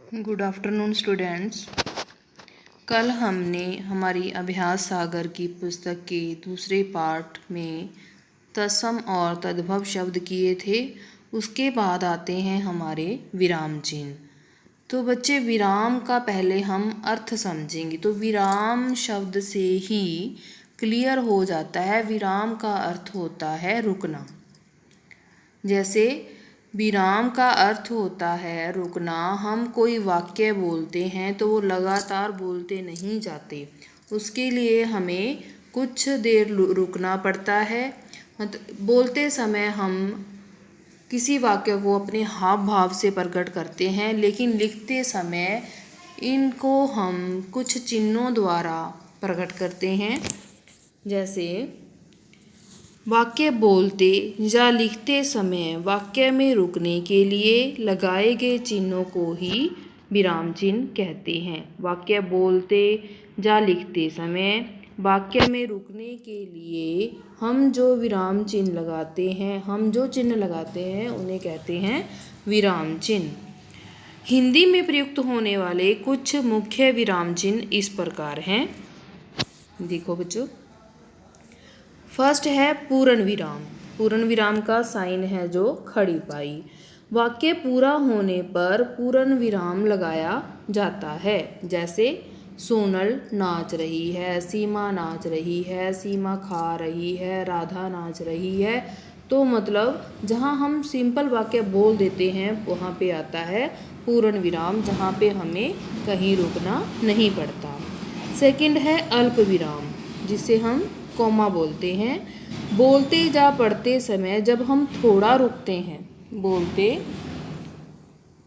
Good afternoon students. कल हमने हमारी अभ्यास सागर की पुस्तक के दूसरे पार्ट में तत्सम और तद्भव शब्द किए थे। उसके बाद आते हैं हमारे विराम चिन्ह। तो बच्चे, विराम का पहले हम अर्थ समझेंगे। तो विराम शब्द से ही क्लियर हो जाता है, विराम का अर्थ होता है रुकना। जैसे विराम का अर्थ होता है रुकना। हम कोई वाक्य बोलते हैं तो वो लगातार बोलते नहीं जाते, उसके लिए हमें कुछ देर रुकना पड़ता है। बोलते समय हम किसी वाक्य को अपने हाव भाव से प्रकट करते हैं, लेकिन लिखते समय इनको हम कुछ चिन्हों द्वारा प्रकट करते हैं। जैसे वाक्य बोलते या लिखते समय वाक्य में रुकने के लिए लगाए गए चिन्हों को ही विराम चिन्ह कहते हैं। वाक्य बोलते या लिखते समय वाक्य में रुकने के लिए हम जो विराम चिन्ह लगाते हैं, उन्हें कहते हैं विराम चिन्ह। हिंदी में प्रयुक्त होने वाले कुछ मुख्य विराम चिन्ह इस प्रकार हैं। देखो बच्चों, फर्स्ट है पूर्ण विराम। पूर्ण विराम का साइन है जो खड़ी पाई। वाक्य पूरा होने पर पूर्ण विराम लगाया जाता है। जैसे सोनल नाच रही है, सीमा नाच रही है, सीमा खा रही है, राधा नाच रही है। तो मतलब जहाँ हम सिंपल वाक्य बोल देते हैं वहाँ पे आता है पूर्ण विराम, जहाँ पे हमें कहीं रुकना नहीं पड़ता। सेकंड है अल्प विराम, जिसे हम कॉमा बोलते हैं। बोलते या पढ़ते समय जब हम थोड़ा रुकते हैं, बोलते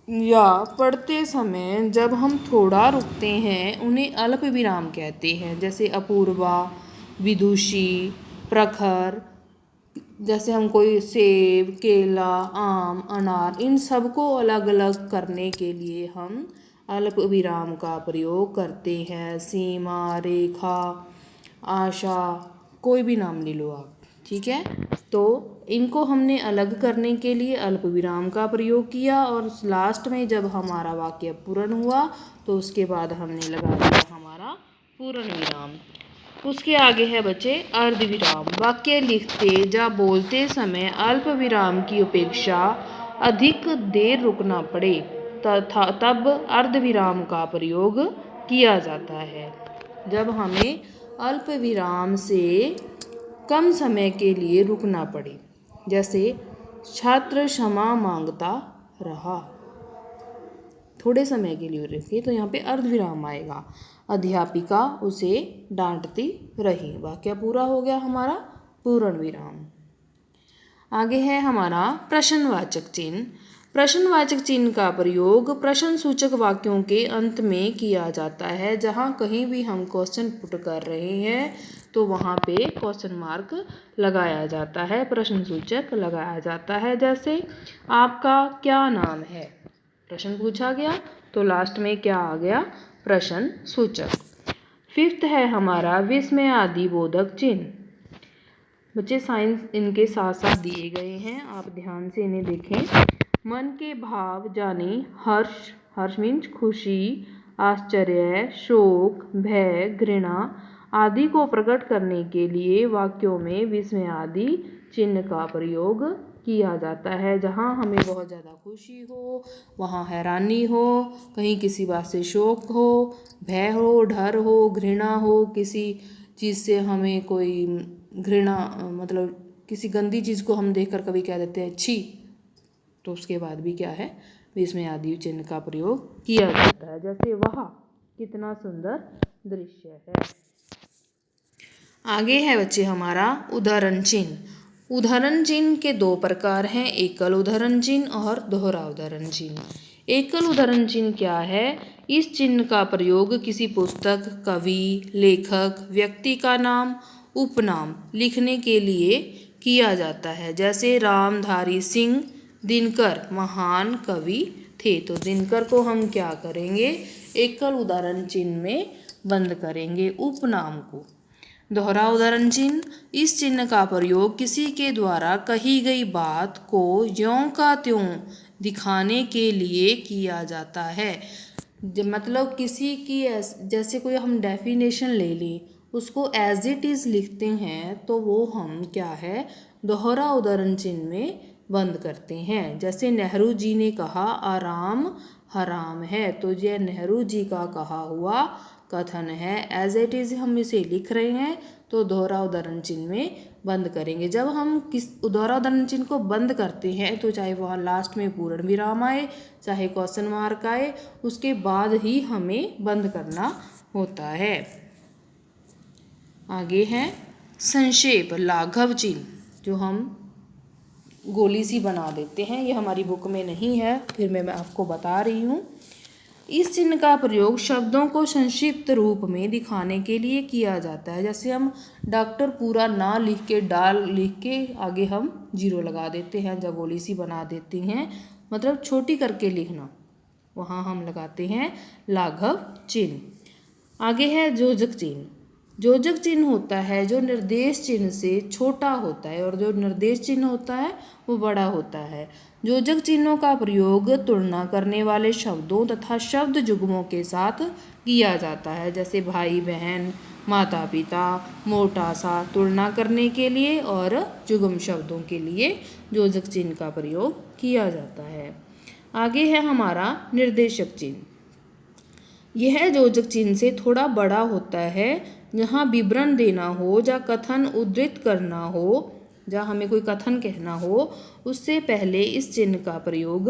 या पढ़ते समय जब हम थोड़ा रुकते हैं, उन्हें अल्प विराम कहते हैं। जैसे अपूर्वा, विदुषी, प्रखर। जैसे हम कोई सेब, केला, आम, अनार, इन सबको अलग अलग करने के लिए हम अल्प विराम का प्रयोग करते हैं। सीमा, रेखा, आशा, कोई भी नाम ले लो आप, ठीक है। तो इनको हमने अलग करने के लिए अल्प विराम का प्रयोग किया, और लास्ट में जब हमारा वाक्य पूर्ण हुआ तो उसके बाद हमने लगा दिया हमारा पूर्ण विराम। उसके आगे है बच्चे अर्ध विराम। वाक्य लिखते या बोलते समय अल्प विराम की अपेक्षा अधिक देर रुकना पड़े तथा तब अर्ध विराम का प्रयोग किया जाता है। जब हमें अल्प विराम से कम समय के लिए रुकना पड़े। जैसे छात्र क्षमा मांगता रहा, थोड़े समय के लिए रुके तो यहाँ पे अर्ध विराम आएगा। अध्यापिका उसे डांटती रही। वाक्य पूरा हो गया हमारा पूर्ण विराम। आगे है हमारा प्रश्नवाचक चिन्ह। प्रश्नवाचक चिन्ह का प्रयोग प्रश्नसूचक वाक्यों के अंत में किया जाता है। जहाँ कहीं भी हम क्वेश्चन पुट कर रहे हैं तो वहाँ पे क्वेश्चन मार्क लगाया जाता है, प्रश्नसूचक लगाया जाता है। जैसे आपका क्या नाम है, प्रश्न पूछा गया तो लास्ट में क्या आ गया, प्रश्नसूचक। फिफ्थ है हमारा विस्मयादि बोधक चिन्ह। बच्चे साइंस इनके साथ साथ दिए गए हैं, आप ध्यान से इन्हें देखें। मन के भाव जाने हर्ष, हर्ष मीन्स खुशी, आश्चर्य, शोक, भय, घृणा आदि को प्रकट करने के लिए वाक्यों में विस्मयादि चिन्ह का प्रयोग किया जाता है। जहाँ हमें बहुत ज़्यादा खुशी हो, वहाँ हैरानी हो, कहीं किसी बात से शोक हो, भय हो, डर हो, घृणा हो, किसी चीज़ से हमें कोई घृणा, मतलब किसी गंदी चीज़ को हम देखकर कभी कह देते हैं छी, तो उसके बाद भी क्या है, विस्मयादि चिन्ह का प्रयोग किया जाता है। जैसे वह कितना सुंदर दृश्य है। आगे है बच्चे हमारा उदाहरण चिन्ह। उदाहरण चिन्ह के दो प्रकार हैं, एकल उदाहरण चिन्ह और दोहरा उदाहरण चिन्ह। एकल उदाहरण चिन्ह क्या है, इस चिन्ह का प्रयोग किसी पुस्तक, कवि, लेखक, व्यक्ति का नाम, उपनाम लिखने के लिए किया जाता है। जैसे रामधारी सिंह दिनकर महान कवि थे, तो दिनकर को हम क्या करेंगे, एकल उदाहरण चिन्ह में बंद करेंगे, उपनाम को। दोहरा उदाहरण चिन्ह, इस चिन्ह का प्रयोग किसी के द्वारा कही गई बात को यों का त्यों दिखाने के लिए किया जाता है। मतलब किसी की जैसे कोई हम डेफिनेशन ले लें, उसको एज इट इज़ लिखते हैं तो वो हम क्या है, दोहरा उदाहरण चिन्ह में बंद करते हैं। जैसे नेहरू जी ने कहा आराम हराम है, तो ये नेहरू जी का कहा हुआ कथन है। एज इट इज़ हम इसे लिख रहे हैं तो दोहरा उदाहरण चिन्ह में बंद करेंगे। जब हम किस दोहरा उदाहरण चिन्ह को बंद करते हैं तो चाहे वहाँ लास्ट में पूर्ण विराम आए, चाहे क्वेश्चन मार्क आए, उसके बाद ही हमें बंद करना होता है। आगे है संक्षेप लाघव चिन्ह, जो हम गोली सी बना देते हैं। ये हमारी बुक में नहीं है, फिर मैं आपको बता रही हूँ। इस चिन्ह का प्रयोग शब्दों को संक्षिप्त रूप में दिखाने के लिए किया जाता है। जैसे हम डॉक्टर पूरा ना लिख के डाल लिख के आगे हम जीरो लगा देते हैं, जब गोली सी बना देते हैं, मतलब छोटी करके लिखना, वहाँ हम लगाते हैं लाघव चिन्ह। आगे है योजक चिन्ह। योजक चिन्ह होता है जो निर्देश चिन्ह से छोटा होता है और जो निर्देश चिन्ह होता है वो बड़ा होता है। योजक चिन्हों का प्रयोग तुलना करने वाले शब्दों तथा शब्द युग्मों के साथ किया जाता है। जैसे भाई बहन, माता पिता, मोटा सा, तुलना करने के लिए और युग्म शब्दों के लिए योजक चिन्ह का प्रयोग किया जाता है। आगे है हमारा निर्देशक चिन्ह। यह योजक चिन्ह से थोड़ा बड़ा होता है। जहाँ विवरण देना हो या कथन उद्धृत करना हो, जहाँ हमें कोई कथन कहना हो, उससे पहले इस चिन्ह का प्रयोग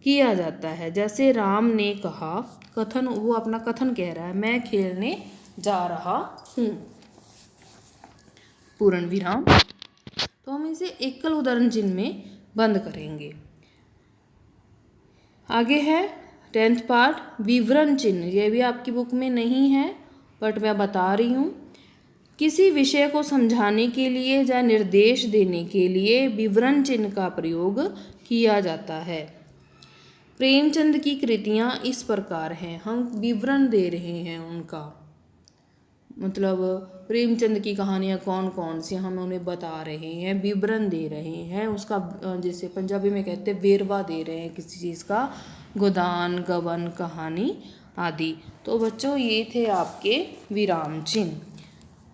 किया जाता है। जैसे राम ने कहा, कथन, वो अपना कथन कह रहा है, मैं खेलने जा रहा हूँ, पूर्ण विराम, तो हम इसे एकल उदाहरण चिन्ह में बंद करेंगे। आगे है 10th पार्ट विवरण चिन्ह। यह भी आपकी बुक में नहीं है बट मैं बता रही हूँ। किसी विषय को समझाने के लिए या निर्देश देने के लिए विवरण चिन्ह का प्रयोग किया जाता है। प्रेमचंद की कृतियाँ इस प्रकार हैं, हम विवरण दे रहे हैं उनका, मतलब प्रेमचंद की कहानियाँ कौन कौन सी हम उन्हें बता रहे हैं, विवरण दे रहे हैं उसका, जैसे पंजाबी में कहते हैं वेरवा दे रहे हैं किसी चीज़ का, गोदान, गबन, कहानी आदि। तो बच्चों ये थे आपके विराम चिन्ह।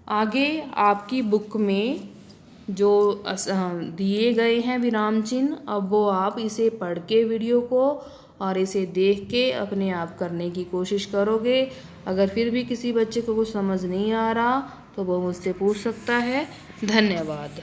आगे आपकी बुक में जो दिए गए हैं विराम चिन्ह, अब वो आप इसे पढ़ के वीडियो को और इसे देख के अपने आप करने की कोशिश करोगे। अगर फिर भी किसी बच्चे को कुछ समझ नहीं आ रहा तो वो मुझसे पूछ सकता है। धन्यवाद।